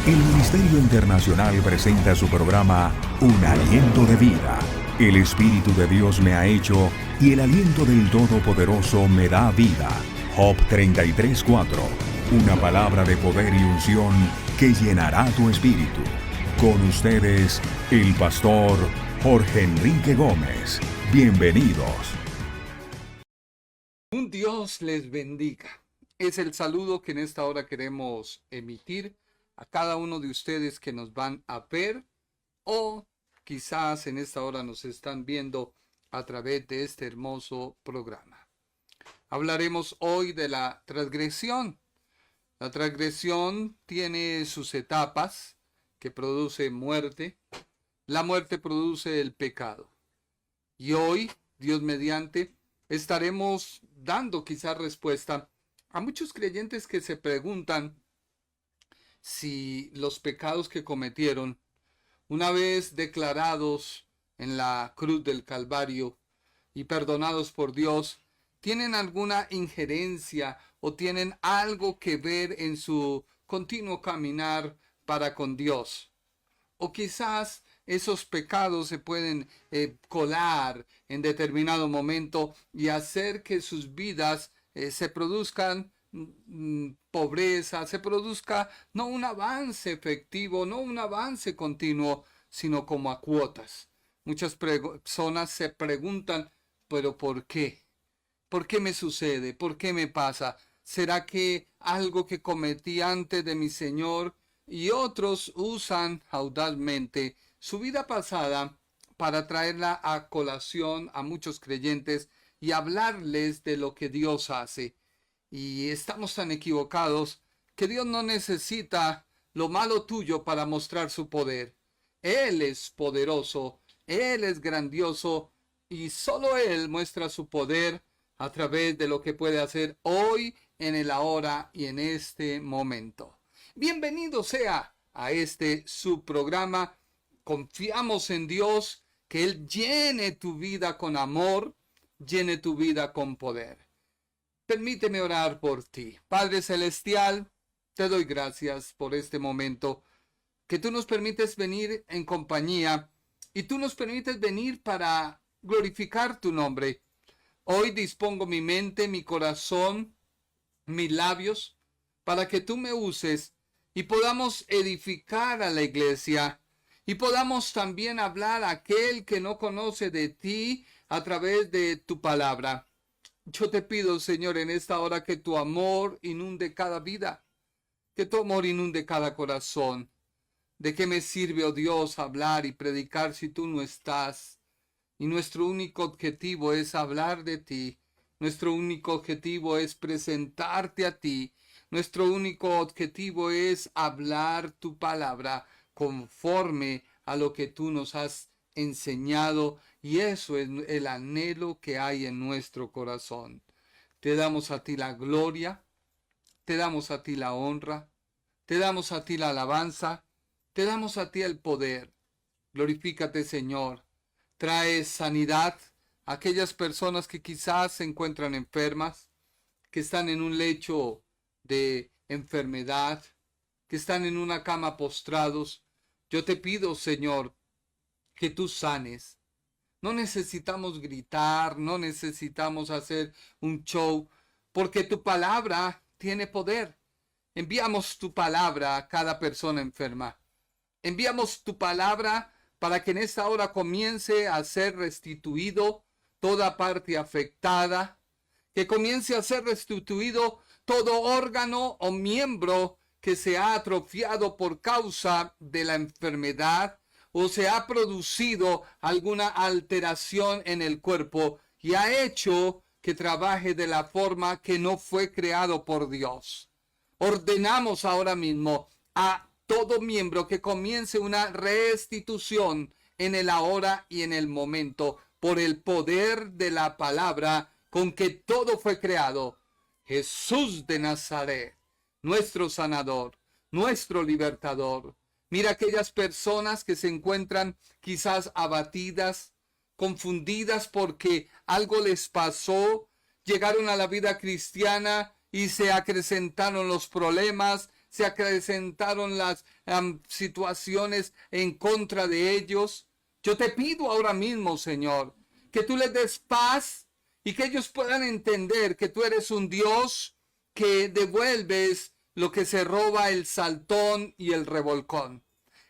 El Ministerio Internacional presenta su programa Un Aliento de Vida. El Espíritu de Dios me ha hecho y el aliento del Todopoderoso me da vida. Job 33:4. Una palabra de poder y unción que llenará tu espíritu. Con ustedes, el pastor Jorge Enrique Gómez. Bienvenidos. Un Dios les bendiga. Es el saludo que en esta hora queremos emitir a cada uno de ustedes que nos van a ver o quizás en esta hora nos están viendo a través de este hermoso programa. Hablaremos hoy de la transgresión. La transgresión tiene sus etapas que produce muerte. La muerte produce el pecado. Y hoy, Dios mediante, estaremos dando quizás respuesta a muchos creyentes que se preguntan si los pecados que cometieron, una vez declarados en la cruz del Calvario y perdonados por Dios, tienen alguna injerencia o tienen algo que ver en su continuo caminar para con Dios. O quizás esos pecados se pueden colar en determinado momento y hacer que sus vidas se produzcan pobreza, se produzca no un avance efectivo, no un avance continuo, sino como a cuotas. Muchas personas se preguntan, ¿pero por qué? ¿Por qué me sucede? ¿Por qué me pasa? ¿Será que algo que cometí antes de mi Señor? Y otros usan audazmente su vida pasada para traerla a colación a muchos creyentes y hablarles de lo que Dios hace. Y estamos tan equivocados que Dios no necesita lo malo tuyo para mostrar su poder. Él es poderoso, Él es grandioso y solo Él muestra su poder a través de lo que puede hacer hoy, en el ahora y en este momento. Bienvenido sea a este subprograma. Confiamos en Dios, que Él llene tu vida con amor, llene tu vida con poder. Permíteme orar por ti. Padre Celestial, te doy gracias por este momento, que tú nos permites venir en compañía y tú nos permites venir para glorificar tu nombre. Hoy dispongo mi mente, mi corazón, mis labios, para que tú me uses y podamos edificar a la iglesia y podamos también hablar a aquel que no conoce de ti a través de tu palabra. Yo te pido, Señor, en esta hora que tu amor inunde cada vida, que tu amor inunde cada corazón. ¿De qué me sirve, oh Dios, hablar y predicar si tú no estás? Y nuestro único objetivo es hablar de ti. Nuestro único objetivo es presentarte a ti. Nuestro único objetivo es hablar tu palabra conforme a lo que tú nos has enseñado, y eso es el anhelo que hay en nuestro corazón. Te damos a ti la gloria, te damos a ti la honra, te damos a ti la alabanza, te damos a ti el poder. Glorifícate, Señor. Trae sanidad a aquellas personas que quizás se encuentran enfermas, que están en un lecho de enfermedad, que están en una cama postrados. Yo te pido, Señor, que tú sanes. No necesitamos gritar, no necesitamos hacer un show, porque tu palabra tiene poder. Enviamos tu palabra a cada persona enferma. Enviamos tu palabra para que en esta hora comience a ser restituido toda parte afectada, que comience a ser restituido todo órgano o miembro que se ha atrofiado por causa de la enfermedad, o se ha producido alguna alteración en el cuerpo y ha hecho que trabaje de la forma que no fue creado por Dios. Ordenamos ahora mismo a todo miembro que comience una restitución en el ahora y en el momento, por el poder de la palabra con que todo fue creado. Jesús de Nazaret, nuestro sanador, nuestro libertador. Mira aquellas personas que se encuentran quizás abatidas, confundidas porque algo les pasó, llegaron a la vida cristiana y se acrecentaron los problemas, se acrecentaron las situaciones en contra de ellos. Yo te pido ahora mismo, Señor, que tú les des paz y que ellos puedan entender que tú eres un Dios que devuelves lo que se roba el saltón y el revolcón.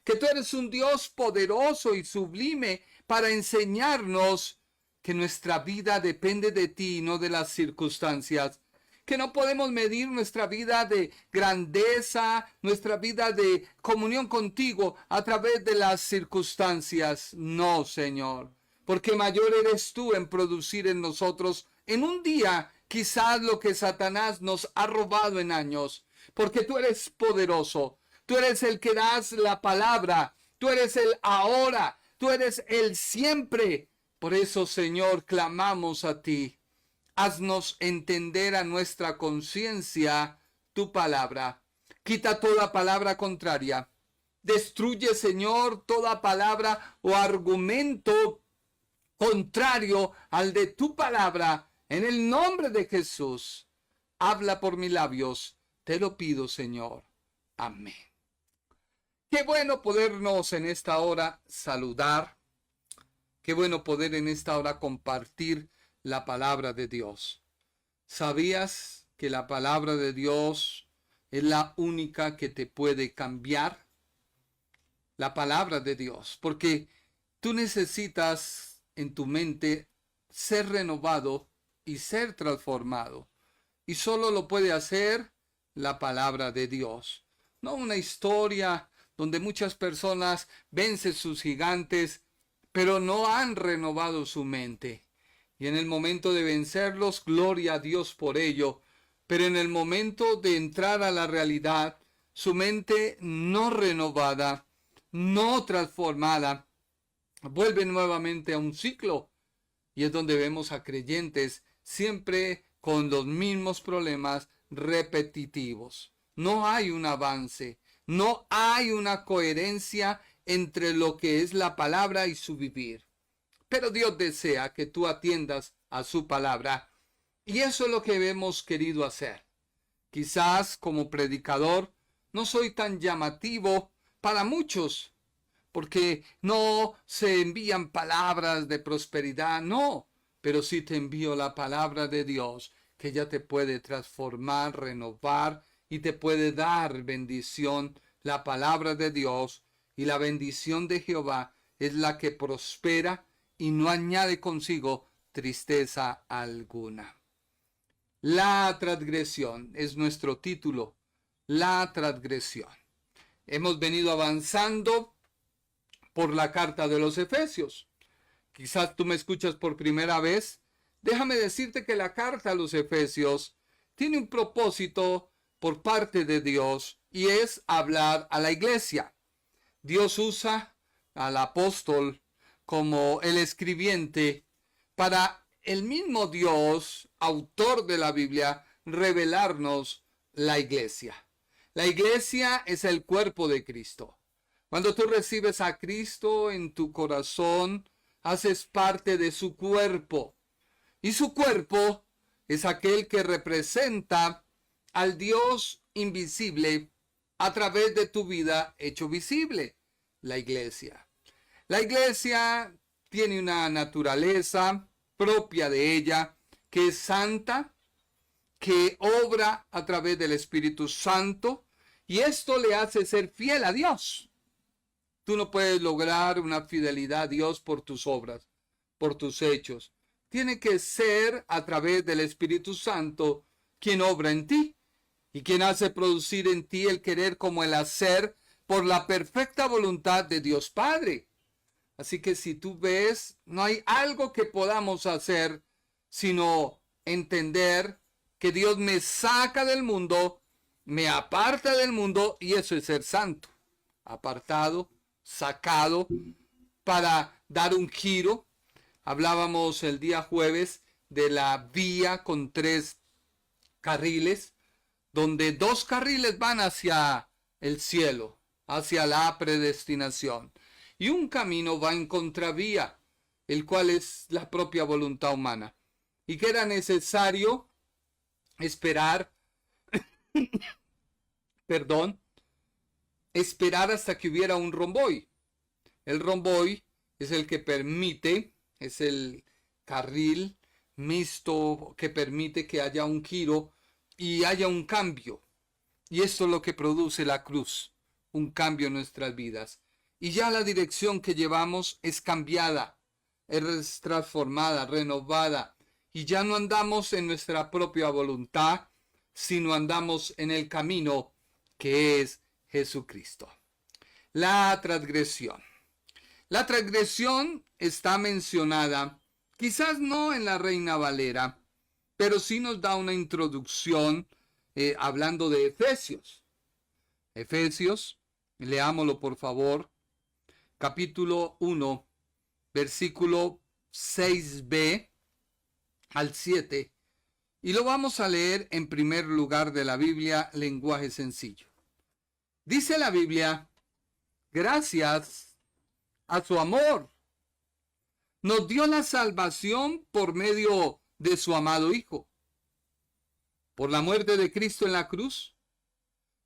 Que tú eres un Dios poderoso y sublime para enseñarnos que nuestra vida depende de ti y no de las circunstancias. Que no podemos medir nuestra vida de grandeza, nuestra vida de comunión contigo a través de las circunstancias. No, Señor, porque mayor eres tú en producir en nosotros en un día quizás lo que Satanás nos ha robado en años. Porque tú eres poderoso, tú eres el que das la palabra, tú eres el ahora, tú eres el siempre. Por eso, Señor, clamamos a ti. Haznos entender a nuestra conciencia tu palabra. Quita toda palabra contraria. Destruye, Señor, toda palabra o argumento contrario al de tu palabra. En el nombre de Jesús, habla por mis labios. Te lo pido, Señor. Amén. Qué bueno podernos en esta hora saludar. Qué bueno poder en esta hora compartir la palabra de Dios. ¿Sabías que la palabra de Dios es la única que te puede cambiar? La palabra de Dios, porque tú necesitas en tu mente ser renovado y ser transformado. Y solo lo puede hacer la palabra de Dios. No una historia donde muchas personas vencen sus gigantes, pero no han renovado su mente. Y en el momento de vencerlos, gloria a Dios por ello. Pero en el momento de entrar a la realidad, su mente no renovada, no transformada, vuelve nuevamente a un ciclo. Y es donde vemos a creyentes siempre con los mismos problemas repetitivos. No hay un avance, no hay una coherencia entre lo que es la palabra y su vivir. Pero Dios desea que tú atiendas a su palabra. Y eso es lo que hemos querido hacer. Quizás como predicador no soy tan llamativo para muchos, porque no se envían palabras de prosperidad, no. Pero sí te envío la palabra de Dios, que ella te puede transformar, renovar y te puede dar bendición. La palabra de Dios y la bendición de Jehová es la que prospera y no añade consigo tristeza alguna. La transgresión es nuestro título. La transgresión. Hemos venido avanzando por la carta de los Efesios. Quizás tú me escuchas por primera vez. Déjame decirte que la carta a los Efesios tiene un propósito por parte de Dios y es hablar a la iglesia. Dios usa al apóstol como el escribiente para el mismo Dios, autor de la Biblia, revelarnos la iglesia. La iglesia es el cuerpo de Cristo. Cuando tú recibes a Cristo en tu corazón, haces parte de su cuerpo. Y su cuerpo es aquel que representa al Dios invisible a través de tu vida hecho visible, la iglesia. La iglesia tiene una naturaleza propia de ella, que es santa, que obra a través del Espíritu Santo, y esto le hace ser fiel a Dios. Tú no puedes lograr una fidelidad a Dios por tus obras, por tus hechos. Tiene que ser a través del Espíritu Santo quien obra en ti y quien hace producir en ti el querer como el hacer por la perfecta voluntad de Dios Padre. Así que si tú ves, no hay algo que podamos hacer sino entender que Dios me saca del mundo, me aparta del mundo, y eso es ser santo. Apartado, sacado, para dar un giro. Hablábamos el día jueves de la vía con 3 carriles, donde 2 carriles van hacia el cielo, hacia la predestinación, y un camino va en contravía, el cual es la propia voluntad humana, y que era necesario esperar esperar hasta que hubiera un romboy. El romboy es el que permite, es el carril mixto que permite que haya un giro y haya un cambio. Y esto es lo que produce la cruz, un cambio en nuestras vidas. Y ya la dirección que llevamos es cambiada, es transformada, renovada. Y ya no andamos en nuestra propia voluntad, sino andamos en el camino que es Jesucristo. La transgresión. La transgresión está mencionada, quizás no en la Reina Valera, pero sí nos da una introducción hablando de Efesios. Efesios, leámoslo por favor, capítulo 1, versículo 6b al 7, y lo vamos a leer en primer lugar de la Biblia, lenguaje sencillo. Dice la Biblia, gracias a su amor, nos dio la salvación por medio de su amado Hijo. Por la muerte de Cristo en la cruz,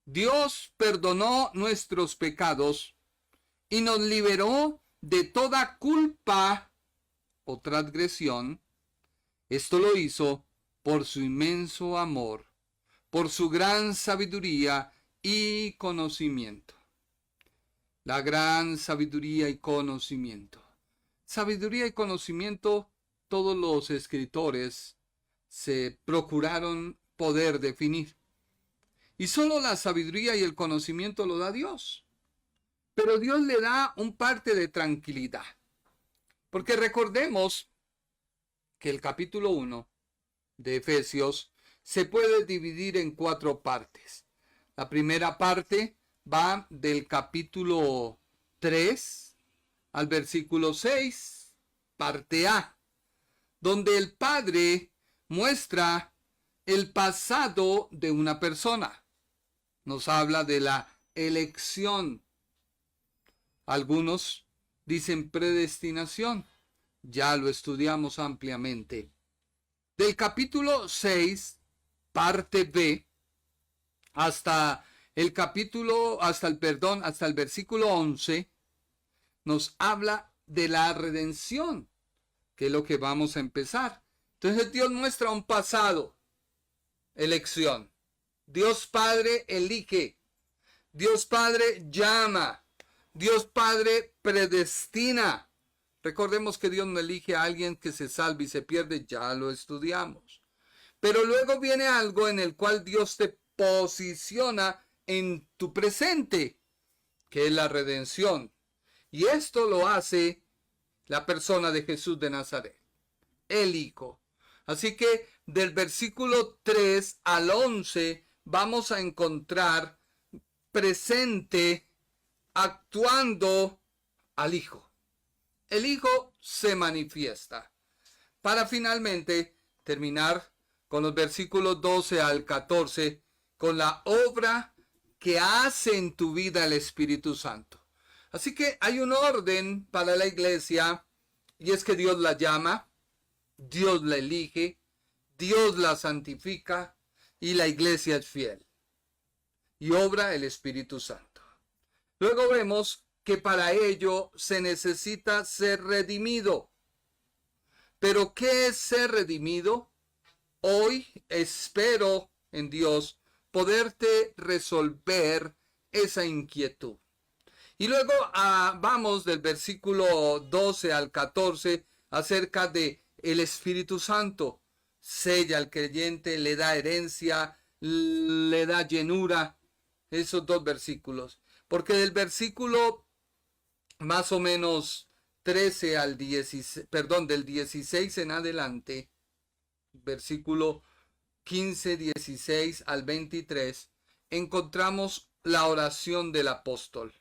Dios perdonó nuestros pecados y nos liberó de toda culpa o transgresión. Esto lo hizo por su inmenso amor, por su gran sabiduría y conocimiento. La gran sabiduría y conocimiento. Sabiduría y conocimiento, todos los escritores se procuraron poder definir. Y solo la sabiduría y el conocimiento lo da Dios. Pero Dios le da un parte de tranquilidad. Porque recordemos que el capítulo 1 de Efesios se puede dividir en 4 partes. La primera parte va del capítulo 3 al versículo 6, parte A, donde el Padre muestra el pasado de una persona. Nos habla de la elección. Algunos dicen predestinación. Ya lo estudiamos ampliamente. Del capítulo 6, parte B, hasta el versículo 11, nos habla de la redención, que es lo que vamos a empezar. Entonces Dios muestra un pasado, elección. Dios Padre elige. Dios Padre llama. Dios Padre predestina. Recordemos que Dios no elige a alguien que se salve y se pierde, ya lo estudiamos. Pero luego viene algo en el cual Dios te posiciona en tu presente, que es la redención. Y esto lo hace la persona de Jesús de Nazaret, el Hijo. Así que del versículo 3 al 11 vamos a encontrar presente actuando al Hijo. El Hijo se manifiesta para finalmente terminar con los versículos 12 al 14 con la obra que hace en tu vida el Espíritu Santo. Así que hay un orden para la iglesia y es que Dios la llama, Dios la elige, Dios la santifica y la iglesia es fiel. Y obra el Espíritu Santo. Luego vemos que para ello se necesita ser redimido. ¿Pero qué es ser redimido? Hoy espero en Dios poderte resolver esa inquietud. Y luego vamos del versículo 12 al 14 acerca de el Espíritu Santo. Sella al creyente, le da herencia, le da llenura. Esos 2 versículos. Porque del versículo más o menos 13 al 16, del 16 en adelante, versículo 15, 16 al 23, encontramos la oración del apóstol.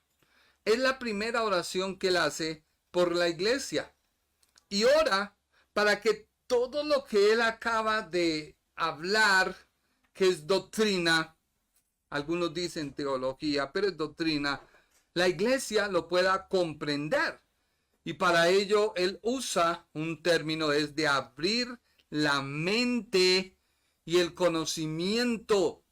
Es la primera oración que él hace por la iglesia. Y ora para que todo lo que él acaba de hablar, que es doctrina, algunos dicen teología, pero es doctrina, la iglesia lo pueda comprender. Y para ello él usa un término, es de abrir la mente y el conocimiento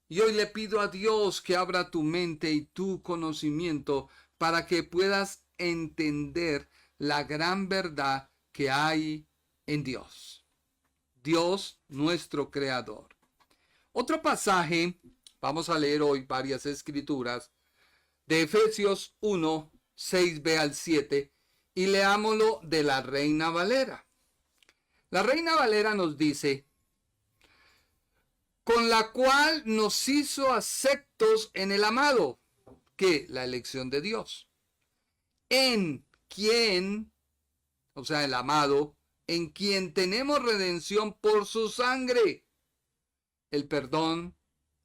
Y hoy le pido a Dios que abra tu mente y tu conocimiento para que puedas entender la gran verdad que hay en Dios. Dios, nuestro creador. Otro pasaje, vamos a leer hoy varias escrituras, de Efesios 1, 6b al 7, y leámoslo de la Reina Valera. La Reina Valera nos dice: con la cual nos hizo aceptos en el amado, que la elección de Dios, en quien, o sea, el amado, en quien tenemos redención por su sangre, el perdón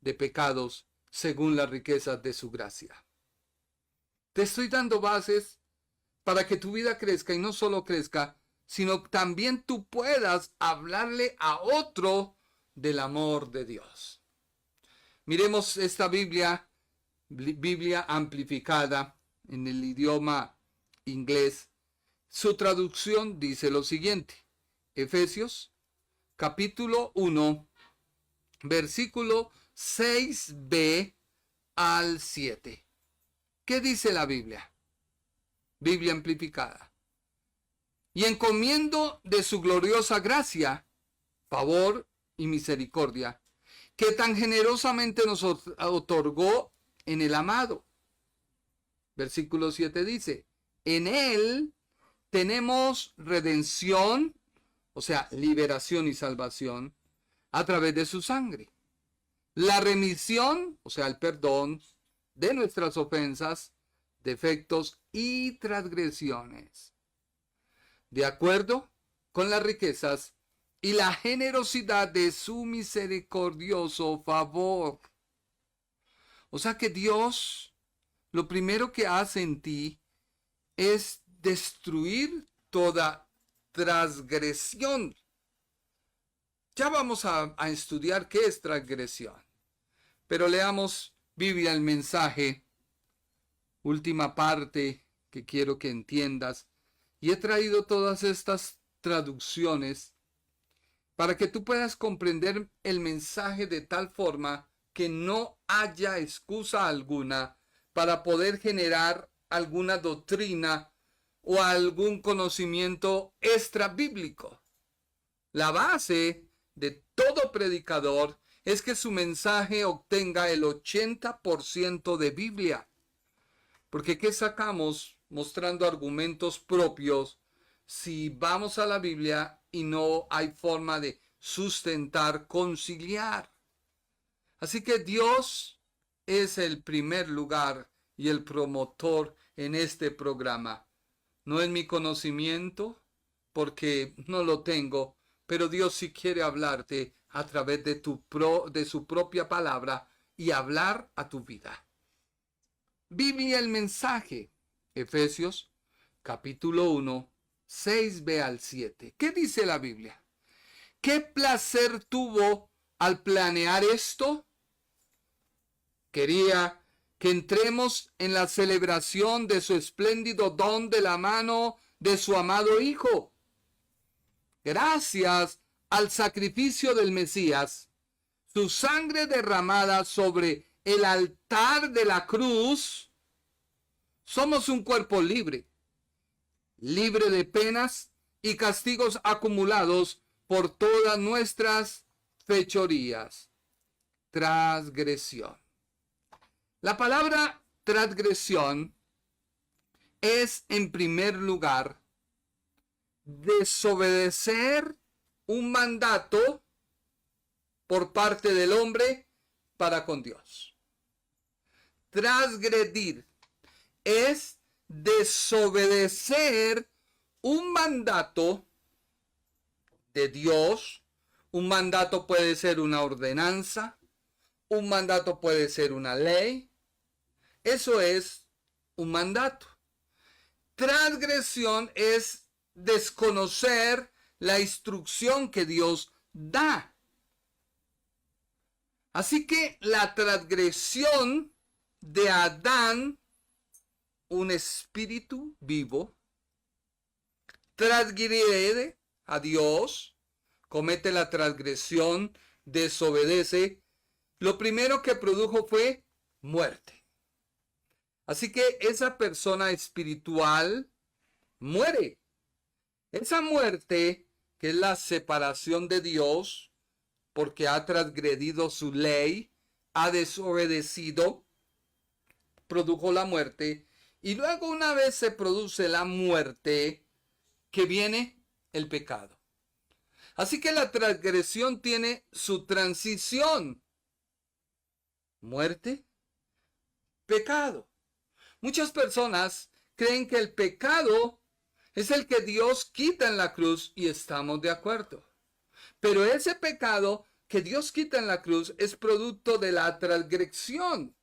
de pecados según las riquezas de su gracia. Te estoy dando bases para que tu vida crezca, y no solo crezca, sino también tú puedas hablarle a otro del amor de Dios. Miremos esta Biblia amplificada en el idioma inglés. Su traducción dice lo siguiente: Efesios capítulo 1, versículo 6b al 7. ¿Qué dice la Biblia? Biblia amplificada. Y encomiendo de su gloriosa gracia, favor y misericordia, que tan generosamente nos otorgó en el amado. Versículo 7 dice: en él tenemos redención, o sea, liberación y salvación, a través de su sangre. La remisión, o sea, el perdón de nuestras ofensas, defectos y transgresiones, de acuerdo con las riquezas y la generosidad de su misericordioso favor. O sea que Dios, lo primero que hace en ti es destruir toda transgresión. Ya vamos a estudiar qué es transgresión. Pero leamos Biblia, el mensaje, última parte que quiero que entiendas. Y he traído todas estas traducciones para que tú puedas comprender el mensaje de tal forma que no haya excusa alguna para poder generar alguna doctrina o algún conocimiento extra bíblico. La base de todo predicador es que su mensaje obtenga el 80% de Biblia. Porque ¿qué sacamos mostrando argumentos propios si vamos a la Biblia y no hay forma de sustentar, conciliar? Así que Dios es el primer lugar y el promotor en este programa. No es mi conocimiento, porque no lo tengo, pero Dios sí quiere hablarte a través de su propia palabra y hablar a tu vida. Biblia, el mensaje, Efesios capítulo 1, 6b al 7. ¿Qué dice la Biblia? ¿Qué placer tuvo al planear esto? Quería que entremos en la celebración de su espléndido don de la mano de su amado Hijo. Gracias al sacrificio del Mesías, su sangre derramada sobre el altar de la cruz, somos un cuerpo libre, libre de penas y castigos acumulados por todas nuestras fechorías. Transgresión. La palabra transgresión es, en primer lugar, desobedecer un mandato por parte del hombre para con Dios. Transgredir es desobedecer un mandato de Dios. Un mandato puede ser una ordenanza, un mandato puede ser una ley. Eso es un mandato. Transgresión es desconocer la instrucción que Dios da. Así que la transgresión de Adán, un espíritu vivo, transgrede a Dios, comete la transgresión, desobedece, lo primero que produjo fue muerte. Así que esa persona espiritual muere. Esa muerte, que es la separación de Dios, porque ha transgredido su ley, ha desobedecido, produjo la muerte. Y luego, una vez se produce la muerte, que viene el pecado. Así que la transgresión tiene su transición. Muerte, pecado. Muchas personas creen que el pecado es el que Dios quita en la cruz, y estamos de acuerdo. Pero ese pecado que Dios quita en la cruz es producto de la transgresión.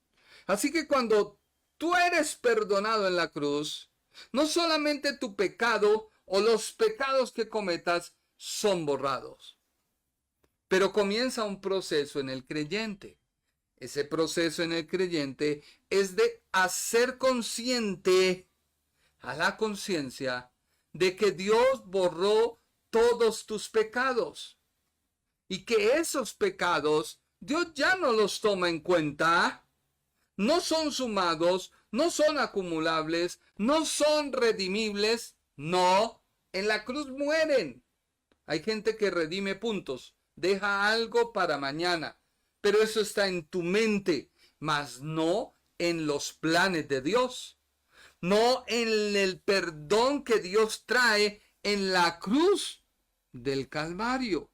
Así que cuando tú eres perdonado en la cruz, no solamente tu pecado o los pecados que cometas son borrados, pero comienza un proceso en el creyente. Ese proceso en el creyente es de hacer consciente a la conciencia de que Dios borró todos tus pecados y que esos pecados Dios ya no los toma en cuenta, no son sumados, no son acumulables, no son redimibles, no, en la cruz mueren. Hay gente que redime puntos, deja algo para mañana, pero eso está en tu mente, mas no en los planes de Dios, no en el perdón que Dios trae en la cruz del Calvario.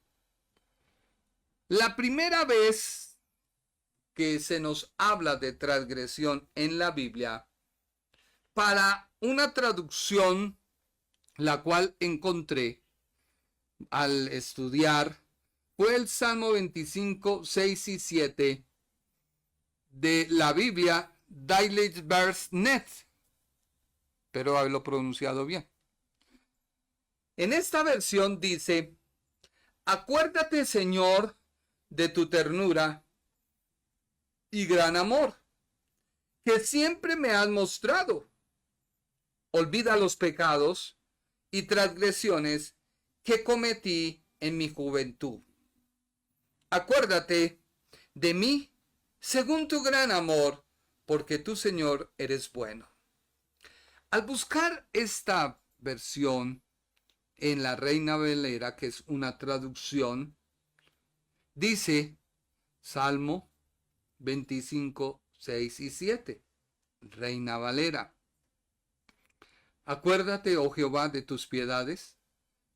La primera vez que se nos habla de transgresión en la Biblia, para una traducción, la cual encontré al estudiar, fue el Salmo 25, 6 y 7 de la Biblia Daily Verse Net. Espero haberlo pronunciado bien. En esta versión dice: acuérdate, Señor, de tu ternura y gran amor, que siempre me has mostrado. Olvida los pecados y transgresiones que cometí en mi juventud. Acuérdate de mí según tu gran amor, porque tú, Señor, eres bueno. Al buscar esta versión en la Reina Valera, que es una traducción, dice Salmo 25, 6 y 7, Reina Valera. Acuérdate, oh Jehová, de tus piedades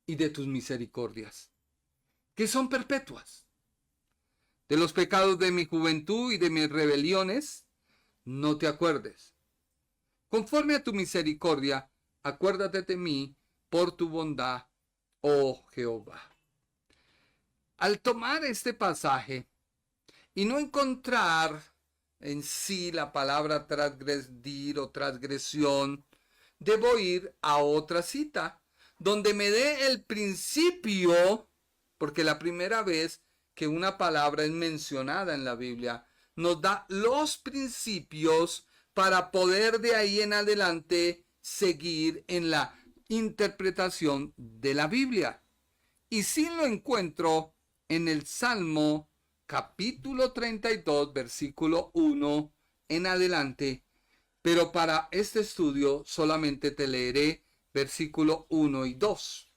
y de tus misericordias, que son perpetuas. De los pecados de mi juventud y de mis rebeliones, no te acuerdes. Conforme a tu misericordia, acuérdate de mí por tu bondad, oh Jehová. Al tomar este pasaje y no encontrar en sí la palabra transgredir o transgresión, debo ir a otra cita donde me dé el principio, porque la primera vez que una palabra es mencionada en la Biblia, nos da los principios para poder de ahí en adelante seguir en la interpretación de la Biblia. Y sí lo encuentro en el Salmo capítulo 32, versículo 1 en adelante, pero para este estudio solamente te leeré versículo 1 y 2.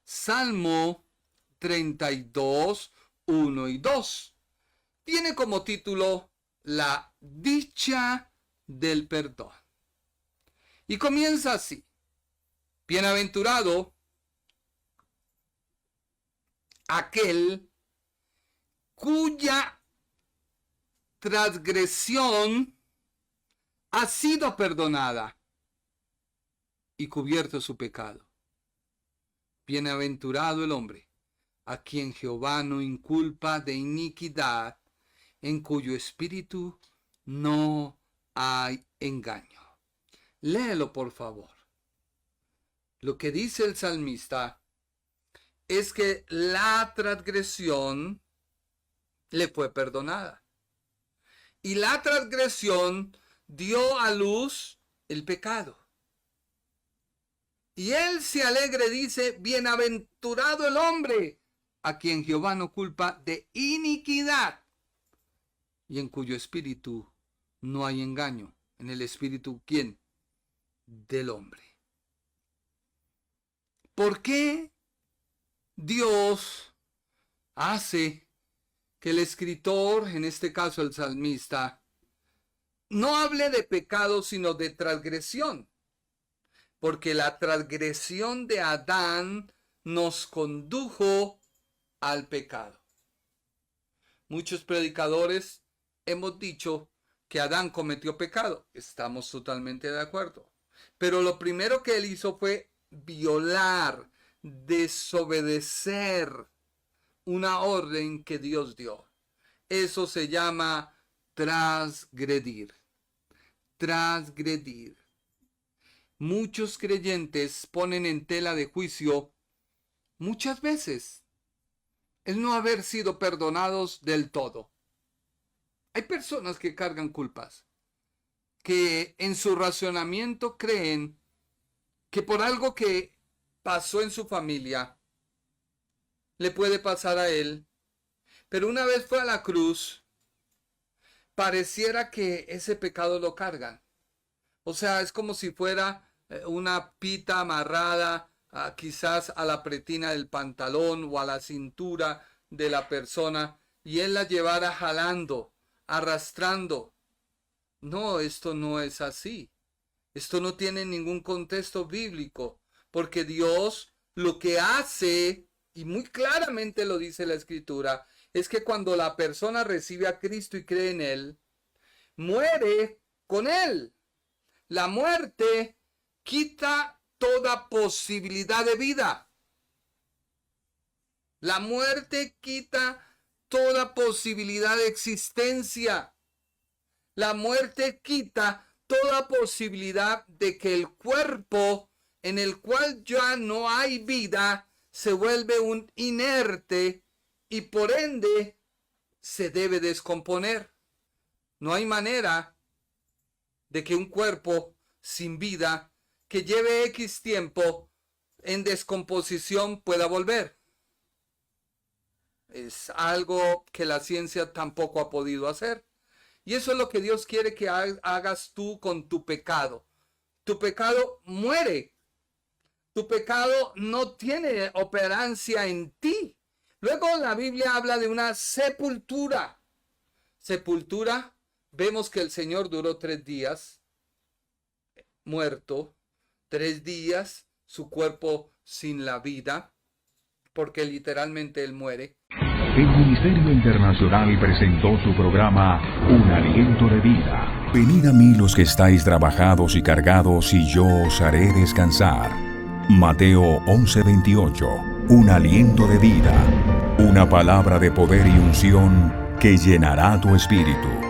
Salmo 32, 1 y 2. Tiene como título La dicha del perdón. Y comienza así: bienaventurado aquel cuya transgresión ha sido perdonada y cubierto su pecado. Bienaventurado el hombre a quien Jehová no inculpa de iniquidad, en cuyo espíritu no hay engaño. Léelo, por favor. Lo que dice el salmista es que la transgresión le fue perdonada. Y la transgresión dio a luz el pecado. Y él se alegra y dice: bienaventurado el hombre a quien Jehová no culpa de iniquidad. y en cuyo espíritu no hay engaño. En el espíritu, ¿quién? Del hombre. ¿Por qué Dios hace que el escritor, en este caso el salmista, no hable de pecado sino de transgresión? Porque la transgresión de Adán nos condujo al pecado. Muchos predicadores hemos dicho que Adán cometió pecado. Estamos totalmente de acuerdo. Pero lo primero que él hizo fue violar, desobedecer una orden que Dios dio. Eso se llama transgredir. Transgredir. Muchos creyentes ponen en tela de juicio muchas veces el no haber sido perdonados del todo. Hay personas que cargan culpas, que en su razonamiento creen que por algo que pasó en su familia le puede pasar a él, pero una vez fue a la cruz, pareciera que ese pecado lo cargan. O sea, es como si fuera una pita amarrada quizás a la pretina del pantalón o a la cintura de la persona y él la llevara jalando, arrastrando. No, esto no es así. Esto no tiene ningún contexto bíblico, porque Dios lo que hace, y muy claramente lo dice la Escritura, es que cuando la persona recibe a Cristo y cree en Él, muere con Él. La muerte quita toda posibilidad de vida. La muerte quita toda posibilidad de existencia. La muerte quita toda posibilidad de que el cuerpo en el cual ya no hay vida se vuelve un inerte y por ende se debe descomponer. No hay manera de que un cuerpo sin vida que lleve X tiempo en descomposición pueda volver. Es algo que la ciencia tampoco ha podido hacer. Y eso es lo que Dios quiere que hagas tú con tu pecado. Tu pecado muere. Tu pecado no tiene operancia en ti. Luego la Biblia habla de una sepultura. Sepultura, vemos que el Señor duró 3 días muerto. 3 días, su cuerpo sin la vida, porque literalmente Él muere. El Ministerio Internacional presentó su programa Un Aliento de Vida. Venid a mí los que estáis trabajados y cargados, y yo os haré descansar. Mateo 11:28. Un aliento de vida. Una palabra de poder y unción que llenará tu espíritu.